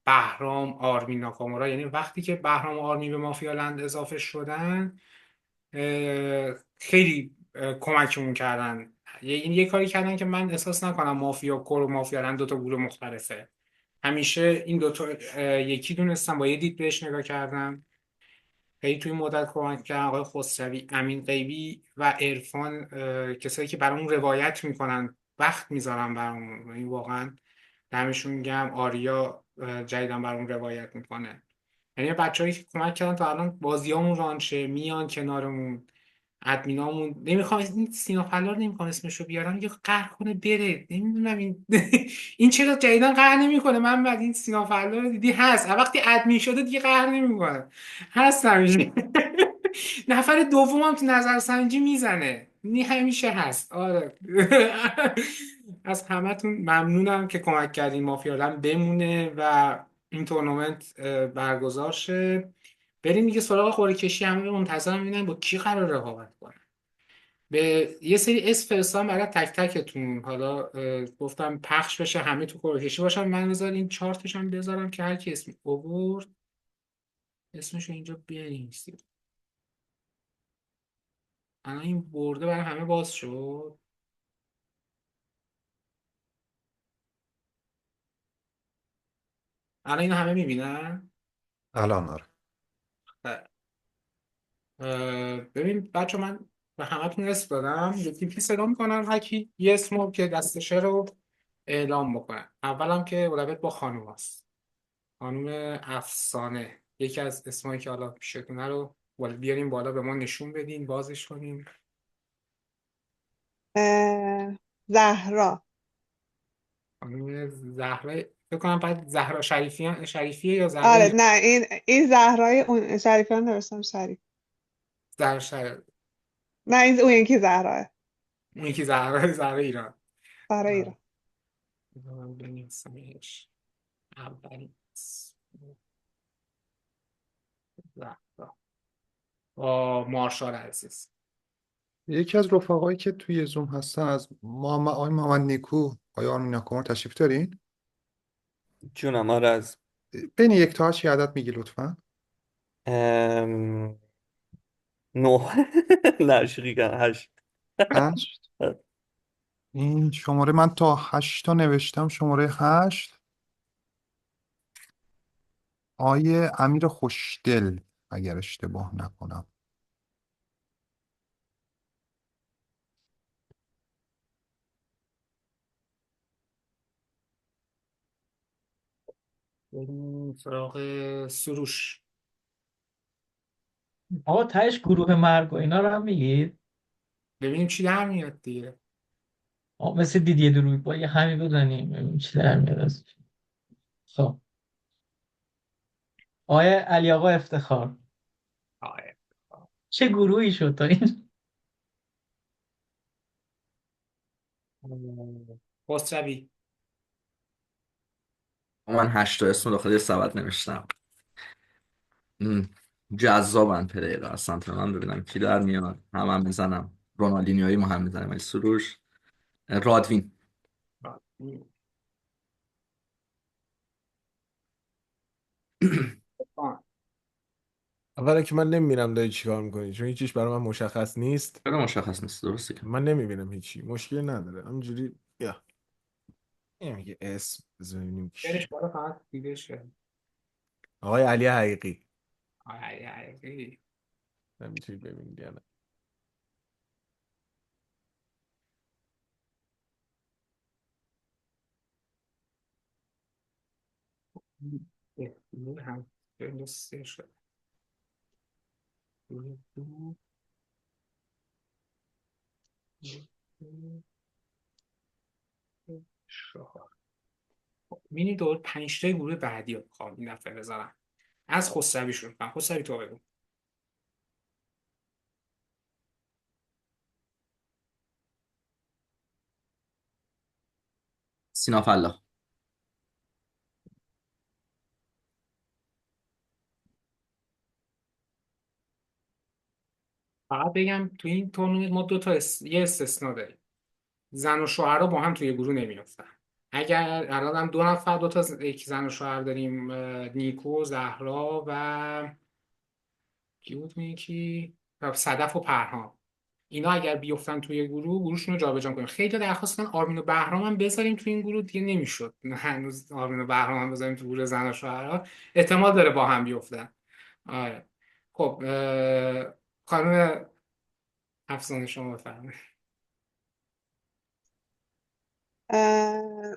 بهرام، آرمین ناکامورا، یعنی وقتی که بهرام و آرمین به مافیالند اضافه شدن خیلی کمکمون کردن. این یه کاری کردن که من احساس نکنم مافیا کور و مافیالند دو تا گروه مختلفه. همیشه این دوتا یکی دونستم، با یه دید بهش نگاه کردم. خیلی توی مدت کمک کردن آقای خسروی، امین غیبی و عرفان، کسایی که برامون روایت میکنن، وقت میذارن برامون، این واقعا دمشون گرم. آریا جدیدن برامون روایت میکنه. یعنی بچه‌هایی که کمک کردن تا الان بازیامون رانشه، میان کنارمون. ادمینامون نمیخوام این سینا فلار نمیخوام اسمشو بیارم، یه قهر کنه بره، نمیدونم این این چرا جدیدن قهر نمیکنه. من بعد این سینا فلار رو دیدی هست، وقتی ادمین شده دیگه قهر نمیکنه، هست همیشه. نفر دومم تو نظرسنجی میزنه، نی همیشه هست. آره. از همتون ممنونم که کمک کردین مافیا بمونه و این تورنمنت برگزار شه. بریم دیگه سراغ قرعه کشی. همه منتظرم ببینن با کی قرار رقابت کنن. به یه سری اسم فرستادم برای تک تکتون. حالا گفتم پخش بشه، همه تو قرعه کشی باشن. من بذار این چارتش هم بذارم که هر کی اسم آورد اسمشو اینجا بنویسیم. الان این برده برای همه باز شد. الان اینو همه میبینن. الان آره. ببین بچه، من به همتون اسم دادم، یکی یکی صدا میکنن، هر کی یه اسمو که دستشه رو اعلام بکنن. اولم که اولویت با خانوم هست. خانوم افسانه، یکی از اسمایی که حالا پیشتونه رو بیاریم بالا، به ما نشون بدین، بازش کنیم. زهرا. خانوم زهرا، فکر کنم بعد زهرا شریفیه یا زهرا آره نه، این زهرای اون شریفیان نوشتم شریف. زهرا نه این اون یکی زهراه. اون یکی زهرا ایران. زهرا ایران. من بنویسمش. اولین اسم زهرا با مارشال عزیز. یکی از رفقایی که توی زوم هستن از محمد نیکو، آیا آرمین ناکامور تشریف دارین؟ جونم آره از بین یک تا 8 عدد میگی لطفا. ام... نو نه شوخی کنم 8. 8. این شماره من تا 8 تا نوشتم. شماره 8 آیه امیر خوشدل اگر اشتباه نکنم. بریم سراغ سروش. آقا تهش گروه مرگ و اینا رو هم میگید؟ ببینیم چی در میاد دیگه. آقا مثل دیدیه دروی با یه همی بزنیم ببینیم چی در میاد ازش. خب آقای علی آقا افتخار، آره. چه گروهی شد تا این؟ خسروی. من 8 تا اسم داخل یه سبد نوشتم. جذابن پلیر از سمت من، ببینم کی در میاد. هم میزنم رونالدینیویی ما هم میزنم، ولی سروش رادوین. اولا که من نمیبینم داری چیکار میکنی، چون هیچیش برای من مشخص نیست. چرا مشخص نیست؟ درسته که من نمیبینم هیچی، مشکلی نداره همینجوری. یا این میگه اسم بذار ببینیم کی. برش بالا فقط دیده شه. آقای علی حقیقی. آی. نمیتونید ببینید یا نه. دو هم دو سه شد. دو دو دو چهار. مینی دور 5 تای گروه بعدی رو میخوام این دفعه بذارم. از خسروی شروع کنم. خسروی تو بگو. سینا فلاح. فقط بگم تو این تورنمنت ما یه استثنا داریم. زن و شوهرها با هم توی گروه نمیافتن. اگر الان هم دو نفر دو تا یک زن و شوهر داریم، نیکو، زهرا و کی بود اون یکی؟ صدف و پرهام. اینا اگر بیفتن توی گروهشون رو جابجا کنیم. خیلی درخواست کردن آرمین و بهرام هم بذاریم توی این گروه، دیگه نمیشد. هنوز آرمین و بهرام هم بذاریم تو گروه زن و شوهرها، احتمال داره با هم بیفتن. آره. خب خانم افسانه شما بفرمایید.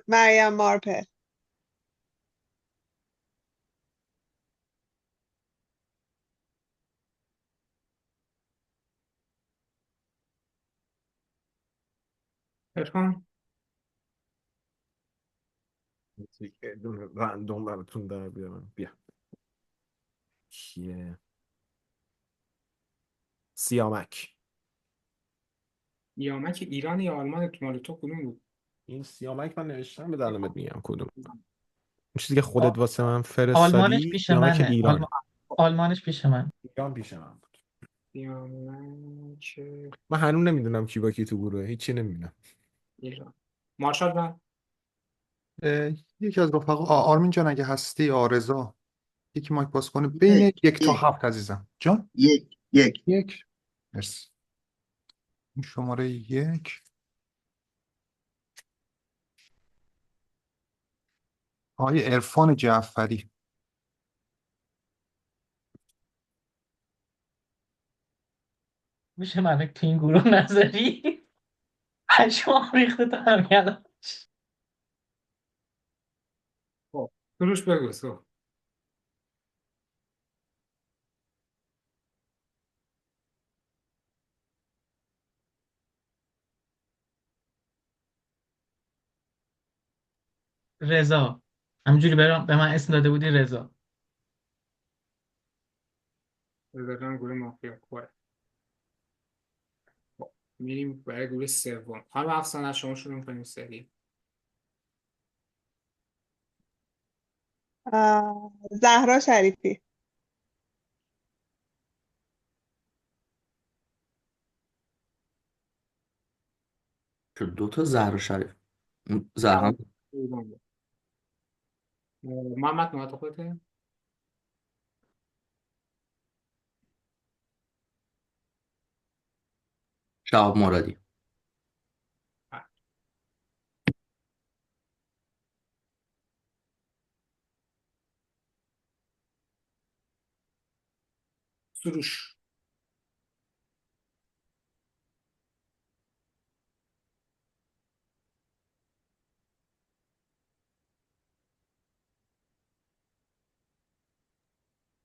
مریم مارپل. عرفان. یه دونه رندوم براتون در بیارم. بیا کیه؟ سیامک. نیامک ایران یا آلمان مال تو کدوم بود؟ این سیامک من نوشتم به دلمت میگم کدوم. اون چیزی که آ- خودت واسه من آلمانش فرستادی پیش سیامک منه. ایران. آلمانش پیش من. ایران پیش من بود. نیامک من هنوز نمیدونم کی با کی تو گروه، هیچی نمیدونم. ایران. مارشال من. یکی از رفقا آرمین جان اگه هستی، آرزا، یکی مایک باز کنه بین یک 1 تا یک 7 عزیزم جان. یک 1. مرسی. این شماره 1. آقای عرفان جعفری. میشه من تو این گروه نذاری؟ پشمام ریخته تا همین الان. خب دروش بگو تو. رضا. همجوری به من اسم داده بودی رضا. بذارم گروه مافیا کوه. خب میریم برای گروه سوم. خانم افسانه شما شروع کنیم سری. زهرا شریفی. شد 2 تا زهرا شریف. اون زهرا. محمد نوات خودته. شهاب مرادی. سروش.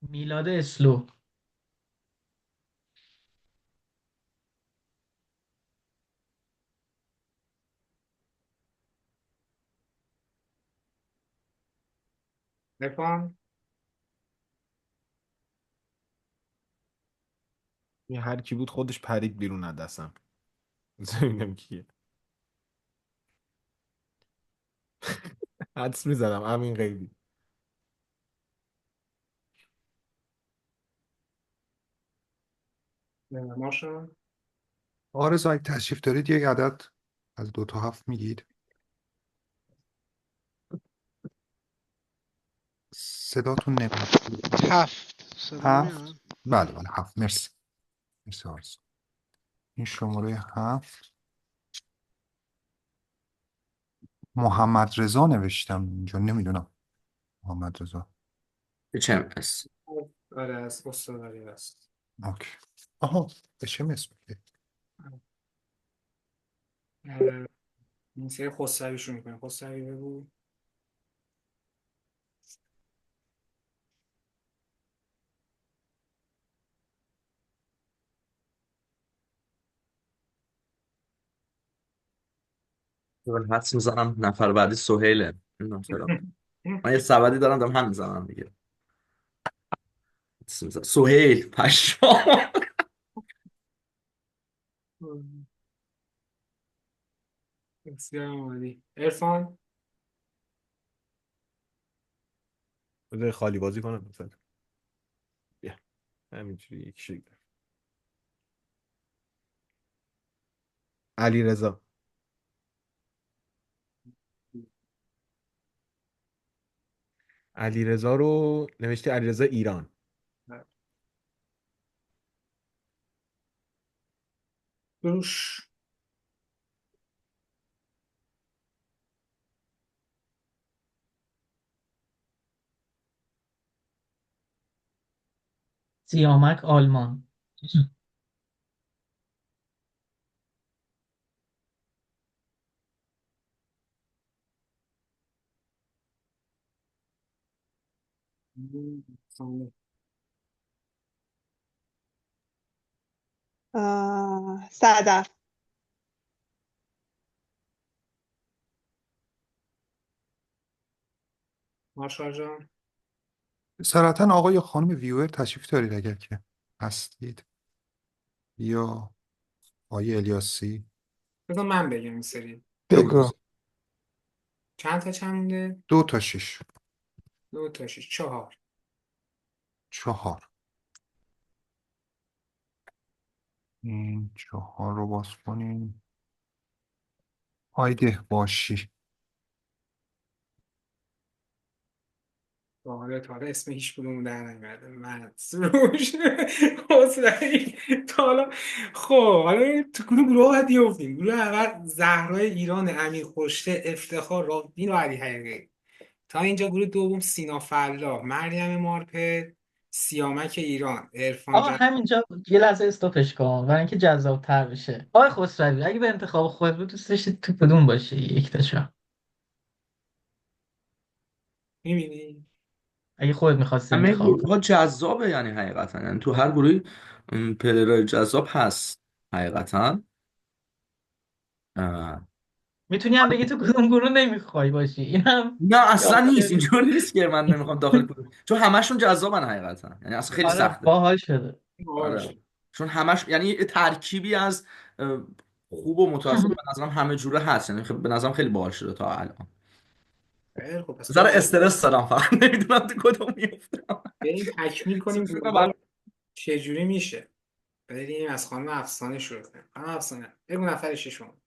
میلاد اسلو. عرفان. این هر کی بود خودش پرید بیرون از دستم. ببینم کیه. حدس میزدم امین غیبی. مارشال. آرزا اگه تشریف دارید یک عدد از 2 تا 7 میگید. صداتون نمیاد. 7 صدا 7. میاد. بله بله 7. مرسی. مرسی آرزا. این شماره 7. محمد رضا نوشتم اینجا، نمیدونم محمد رضا. HMS. آره از استرالیا است. اوکی. آها، به چه اسم میگه؟ اه، این سری خسروی شروع میکنیم. خسروی بگو. من حدس میزنم نفر بعدی سهیله. نمیدونم چرا من یه سبدی دارم هم میزنم دیگه. حدس می‌زنم. سهیل پشمام. بسیار عالی. عرفان. بذار خالی بازی کنم مثلا. بیا همینجوری یک شکل. علی رضا. علی رضا رو نوشته علی رضا ایران. بروش. سیامک آلمان. صدف. مارشال جان. سرعتا آقای یا خانم ویور تشریف دارید اگر که هستید، یا آقای الیاسی؟ بذار من بگم این سری. بگو. بگو. چند تا چند مونده؟ 2 تا 6. 2 تا 6 4. 4. این 4 رو باز کنیم. آیده باشی. تا حالا اسم هیچ کدوم در نمیاد. من سروش حسین تا حالا. خب حالا تو کدوم گروه باید بیفتیم؟ گروه اول زهرای ایران، امیر خورشته، افتخار، رابین و علی حقیقی. تا اینجا گروه دوم سینا فلاح، مریم مارپه، سیامک ایران، عرفان. آقا همینجا یه لحظه استاپش کن برای اینکه جذاب تر بشه. آقای خسروی اگه به انتخاب خود بود دوست داشتید تو کدوم باشه یک تا چهار؟ میبینی؟ اگه خودت میخواستی همه انتخاب گروه کنی. ها جذابه یعنی حقیقتا، یعنی تو هر گروهی پلیرهای جذاب هست حقیقتا. اه. میتونی هم بگی تو کدوم گروه نمیخوای باشی، این هم نه یه اصلا نیست، آپشن. اینجوری نیست که من نمیخوام داخل کدوم، چون همشون جذابن حقیقتا، یعنی اصلا خیلی آره سخته. باحال شده. باشه. آره چون همش یعنی یه ترکیبی از خوب و متوسط به نظرم همه جوره هست، یعنی به نظرم خیلی باحال شده تا الان. خیلی خب پس ذره بریم استرس دارم فقط نمیدونم تو کدوم میفتم. تکمیل کنیم گروه رو. چجوری میشه؟ بریم از خانم افسانه شروع کنیم. خانم افسانه بگو نفر ششم.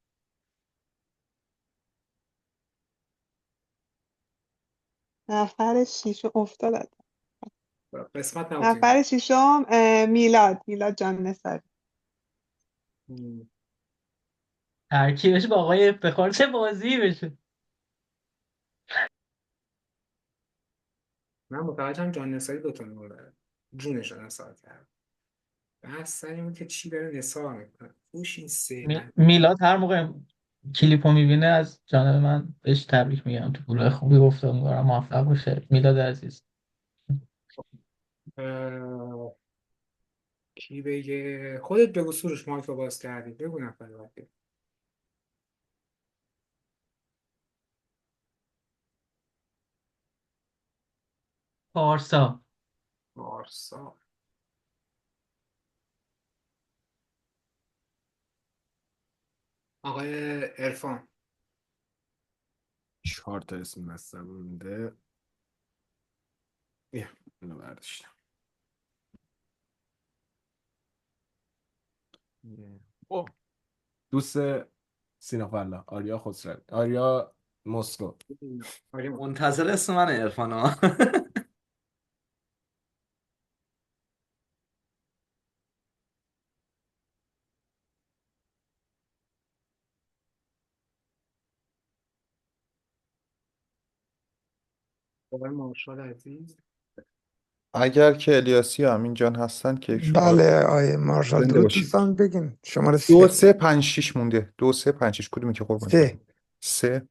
نفر شیشم افتاد. قسمت نبودیم. نفر ششم میلاد جان نصاری. ترکیبش با آقای افتخار چه بازی بشه. من متوجهم جان نثاری دوتا نمره داره. جونش رو نثار کرد. بحث سر این بود که چی داره نثار میکنه. خوش این سه من. میلاد هر موقع کلیپو میبینه از جانب من بهش تبریک میگم، تو گروه خوبی گفته، امیدوارم موفق باشه میلاد عزیز. اه، کی بگه؟ خودت بگو سروش، مایک رو باز کردی. بگو نفر بعدی. پارسا. پارسا. آقای عرفان. 4 تا اسم بسته مونده. بیا اینو برداشتم. او دوست سینا فلا آریا خسروی، آریا مسکو. آقای منتظر اسم من عرفان ها. آقای مارشال عزیز. اگر که الیاسی و امین جان هستن که شما بله آیه مارشال، زنده درود باشید. دوستان، بگین شماره 2 3. 3 5 6 مونده. 2 3 5 6 کدومی که قربونت برم؟ 3. 3.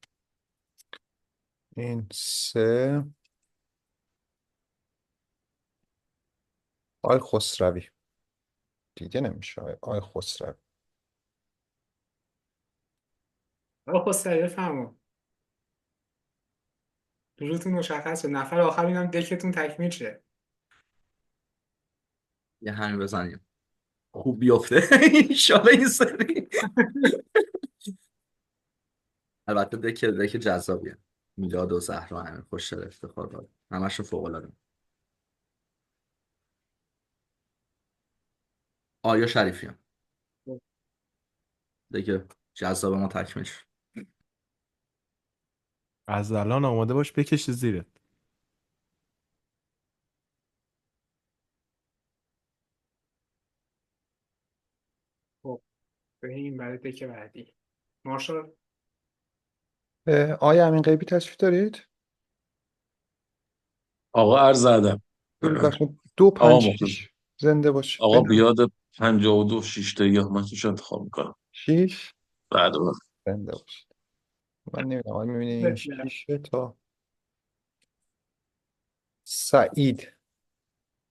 این 3. آقای خسروی دیگه نمیشه. آقای خسروی. آقا خسروی بفرما. روزتون مشخص شد. نفر آخر اینم دکتون تکمیل شه. یه همین بزنیم خوب بیفته انشالله این سری. البته دک جذابیه. میلاد و زهرا همین خوشگل افتخار داره، همشون فوق العاده. آریا شریفیان دیگه جذاب ما تکمیل شد. از الان آماده باش بکش زیرت. خب بریم برای دک بعدی. مارشال. آقای امین غیبی تشریف دارید؟ آقا عرض ادب. درود بر شما. 2 آقا 5 مخلص. 6 زنده باشید. آقا بیاد 52 6 تا یا من توش انتخاب میکنم. 6 بعد زنده باشید. من نمیدونم آقای میبینه این 6 تا سعید.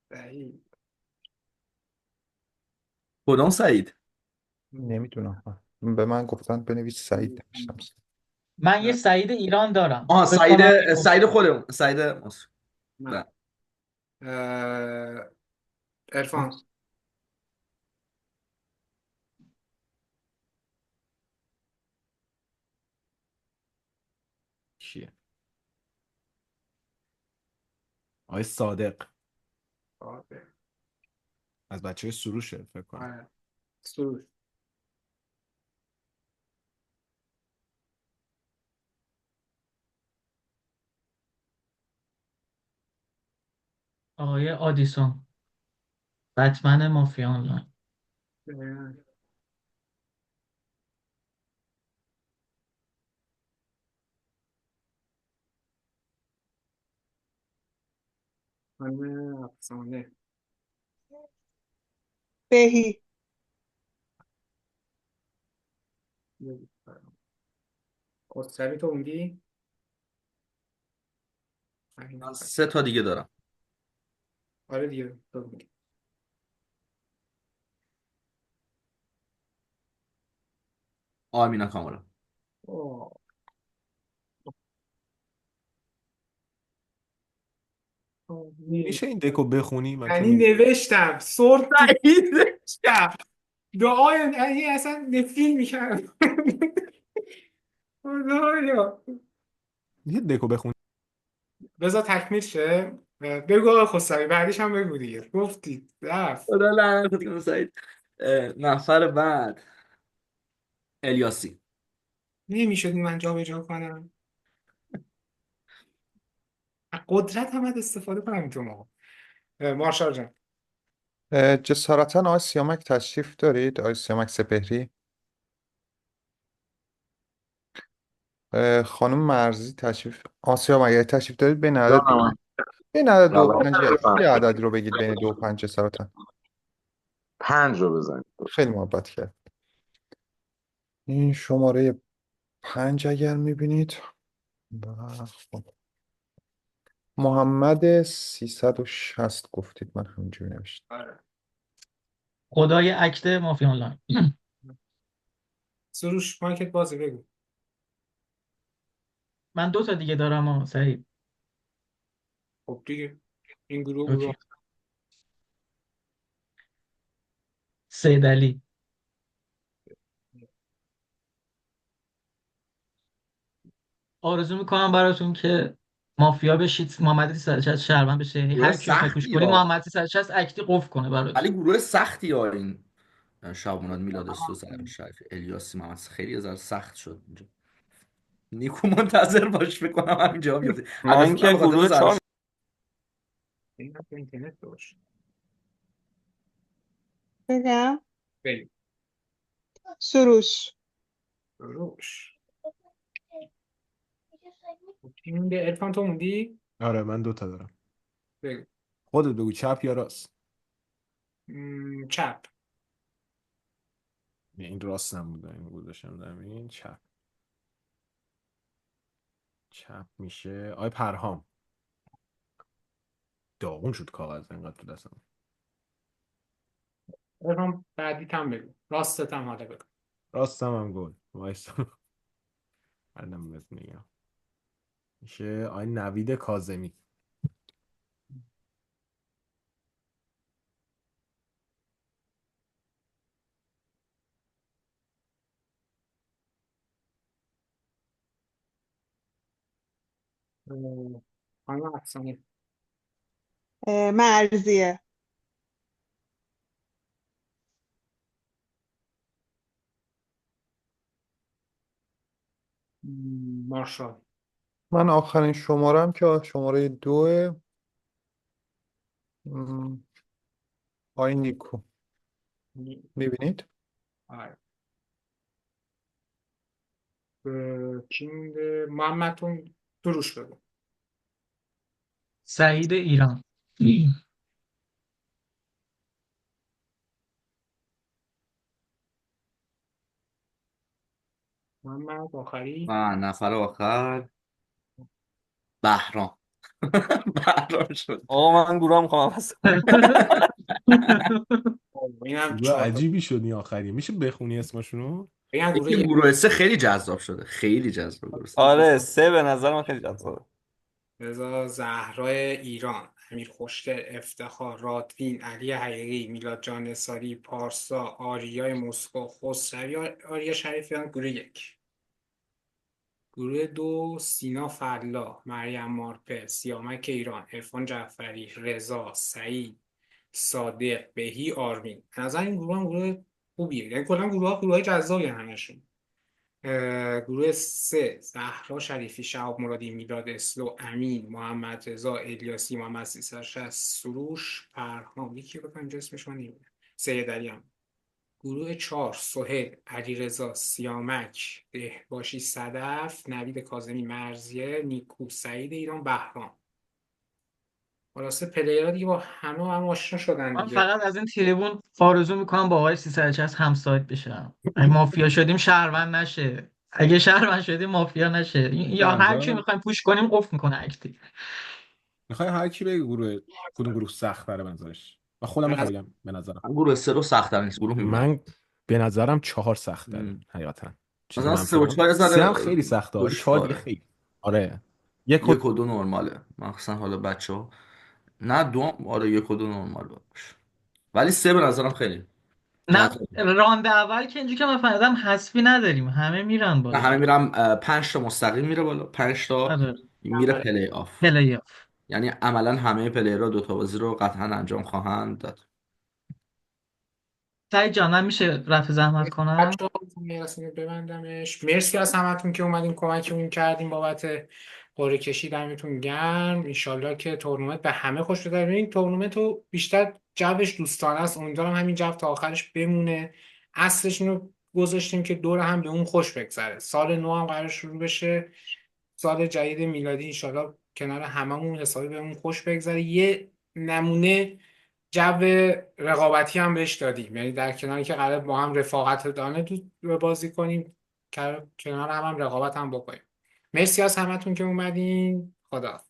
سعید. کدام سعید؟ نمیدونم. به من گفتن بنویس سعید نوشتم. من یه سعید ایران دارم، آها فکر کنم سعید خودمون سعید مصر. نه. عرفان. کیه؟ آقای صادق از بچه سروشه فکر کنم. سروش. آقای آدیسون، بتمن مافیا آنلاین. خانم افسانه. بهی. خسروی تو موندی؟ من 3 تا دیگه دارم. آره دیگه تو موندی. آرمینا کاملا. میشه این دکو بخونی؟ من یعنی چون نوشتم سرد تو نوشتم دعای یعنی اصلا نفرین میکردم. خدایا. یه دکو بخونی. بذار تکمیل شه. بگو آقای خسروی بعدش هم بگو دیگه. گفتی رفت. خدا لعنتت کنه سعید. نفر بعد الیاسی. نمیشد من جا به جا کنم. قدرت هم استفاده کنم تو موقع. مارشال جان. جسارتا آقای سیامک تشریف دارید؟ آقای سیامک سپهری. خانم مرزی تشریف سیامک اگه تشریف دارید بین عدد جانم. بین عدد 2 و بله. 5 یه عددی رو بگید بین 2 و 5 جسارتا. 5 رو بزنید. خیلی محبت کرد. این شماره 5 اگر میبینید خب. محمد 360 گفتید، من همینجوری نوشتم. خدای اکت مافیا آنلاین. سروش مارکت بازی بگو. من 2 تا دیگه دارم سعید. خب دیگه این گروه اوکی. سید علی. آرزو میکنم براتون که مافیا بشید، محمد 360 شهروند بشه. گروه هر کیو میخوای پوش سختی کنی ها، محمد 360 اکتی قفل کنه برات. ولی گروه سختی ها این شابونات میلاد استو زهرا شریف الیاسی محمد خیلی از سخت شد اینجا. نیکو منتظر باش بکنم همینجا بیفته. من البته که من بخاطر گروه زهرا 4 این هم اینترنت داشت. بگم بریم. سروش. روش. کی مونده؟ عرفان تو موندی؟ آره من 2 تا دارم. بگو. خودت بگو چپ یا راست. چپ. این راستم بود، این گذاشتم زمین. چپ. چپ میشه آی پرهام. داغون شد کاغذ اینقدر تو دستم. ارفان بعدی هم بگو، راستت هم حالا بگو. راستم هم گل وایسا. بعدم بهت میگم. میشه آی نوید کاظمی. خانم افسانه. مرزیه. مارشال. من آخرین شمارم که شماره 2. آی نیکو میبینید؟ آره. کی مونده؟ محمدتون دروش بگو. سعید ایران. محمد آخری. و نفر آخر بهرام. بهرام شد. آقا من گروه میخوام عوض کنم. اینم گروه 4 تا. عجیبی شد این آخری. میشه بخونی اسمشونو؟ بگم گروه یکی گروه سه خیلی جذاب شده، خیلی جذاب گروه سه. آره 3 به نظر من خیلی جذابه. رضا زهرای ایران، امیر خوشگل، افتخار، رادوین، علی حقیقی، میلاد جان نثاری، پارسا، آریای مسکو، خسروی، آریا شریفیان. گروه 1. گروه 2 سینا فلاح، مریم مارپه، سیامک ایران، عرفان جعفری، رضا، سعید، صادق، بهی، آرمین. به نظر این گروه هم گروه خوبیه، یعنی کلا گروه جذابی همشون. گروه 3 زهرا شریفی، شهاب مرادی، میلاد اسلو، امین، محمد رضا، الیاسی، محمد 360، سروش، پرهام. یکی بکنم اینجا اسمش من نمیاد، سید علی هم. گروه 4 سهیل، علیرضا، سیامک، بهباشی، صدف، نوید کاظمی، مرزیه، نیکو، سعید ایران، بهرام. خلاصه پلیرها دیگه با همه هم آشنا شدن من دیگه. فقط از این تریبون آرزو میکنم با آقای 360 همسایت بشم. اگه مافیا شدیم شهروند نشه، اگه شهروند شدیم مافیا نشه، به یا هر کی نظرم میخوایم پوش کنیم قفل میکنه اکتی. میخوای هر کی بگه گروه کدوم گروه سخت تره بنظرش. من خودم به میخوام نظر بگم به نظرم. من گروه سه رو سخت‌ترین گروه میبینم. من به نظرم 4 سخت تره حقیقتا. چیزی مثلا من سه و فکر چهار کنم یه 3 هم ذره خیلی سخته ولی 4 دیگه دشواره. خیلی. آره. یک و یک و دو نرماله، مخصوصا حالا بچه ها. نه دو آره یک و دو نرمال باش، ولی سه به نظرم خیلی نه جذاب. راند اول که اینجوری که من فهمیدم حذفی نداریم، همه میرن نه همه بالا. میرم 5 تا مستقیم میره بالا، 5 تا آره میره پلی آف. پلی آف. یعنی عملا همه پلیرها دوتا بازی رو قطعا انجام خواهند داد. سعید جان من میشه رفع زحمت کنم؟ بچه‌ها میرسیم ببندمش. مرسی از همتون که اومدین کمکمون کردیم بابت قرعه کشی. دمتون گرم. انشالله که تورنمنت به همه خوش بگذره. این تورنمنت رو بیشتر جوش دوستانه است، امیدوارم همین جو تا آخرش بمونه. اصلش اینو گذاشتیم که دور هم به اون خوش بگذره. سال نو هم قرار شروع بشه، سال جدید میلادی، انشالله کنار هممون حسابی بهمون خوش بگذره. یه نمونه جو رقابتی هم بهش دادیم، یعنی در کناری که قرار با هم رفاقت دانه تو بازی کنیم، کنار هم رقابت هم بکنیم. مرسی از همتون که اومدین. خدا